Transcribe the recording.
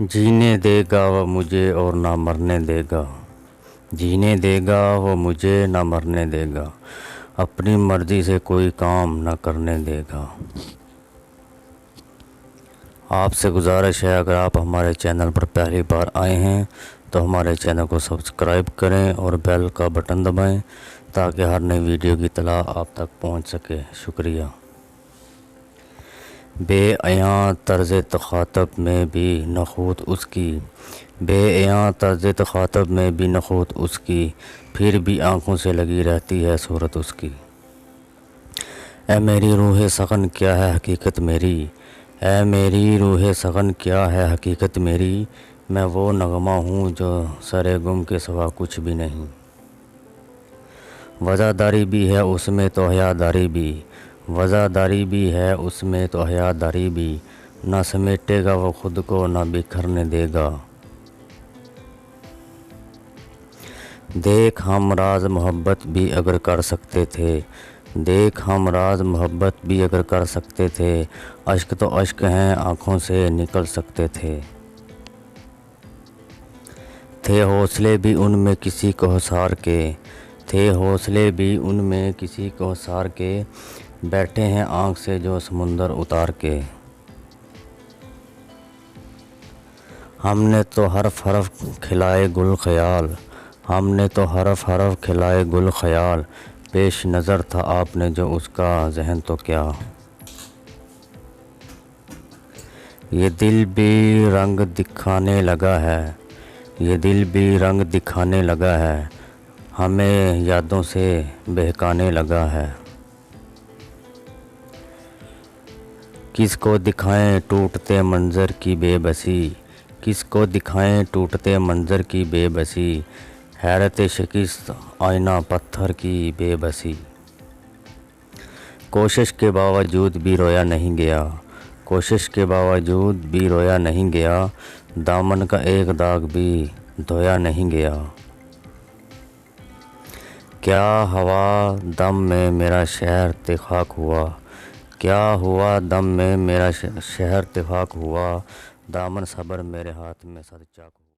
जीने देगा वो मुझे और ना मरने देगा। जीने देगा वो मुझे ना मरने देगा। अपनी मर्ज़ी से कोई काम ना करने देगा। आपसे गुजारिश है, अगर आप हमारे चैनल पर पहली बार आए हैं तो हमारे चैनल को सब्सक्राइब करें और बेल का बटन दबाएं ताकि हर नई वीडियो की इत्तला आप तक पहुंच सके। शुक्रिया। बेअयां तर्ज़ तख़ातब में भी नख़ूत उसकी, बेअयां तर्ज़ तख़ातब में भी नख़ूत उसकी, फिर भी आँखों से लगी रहती है सूरत उसकी। ऐ मेरी रूह सगन क्या है हकीकत मेरी, ऐ मेरी रूह सगन क्या है हकीकत मेरी। मैं वो नगमा हूँ जो सरे गुम के सिवा कुछ भी नहीं। वज़ादारी भी है उसमें तो हयादारी भी, वज़ादारी भी है उसमें तो हयादारी भी। ना समेटेगा वो खुद को ना बिखरने देगा। देख हम राज मोहब्बत भी अगर कर सकते थे, देख हम राज मोहब्बत भी अगर कर सकते थे। अश्क तो अश्क हैं आँखों से निकल सकते थे हौसले भी उनमें किसी को हसार के, थे हौसले भी उनमें किसी को हसार के। बैठे हैं आँख से जो समुंदर उतार के। हमने तो हरफ हरफ खिलाए गुल ख्याल, हमने तो हरफ हरफ खिलाए गुल ख्याल। पेश नज़र था आपने जो उसका जहन तो क्या। ये दिल भी रंग दिखाने लगा है, ये दिल भी रंग दिखाने लगा है। हमें यादों से बहकाने लगा है। किसको दिखाएं टूटते मंज़र की बेबसी, किसको दिखाएं टूटते मंज़र की बेबसी। हैरत शिकस्त आईना पत्थर की बेबसी। कोशिश के बावजूद भी रोया नहीं गया, कोशिश के बावजूद भी रोया नहीं गया। दामन का एक दाग भी धोया नहीं गया। क्या हवा दम में मेरा शहर तिखाक हुआ, क्या हुआ दम में मेरा शहर तिखाक हुआ। दामन सब्र मेरे हाथ में सद चाकू।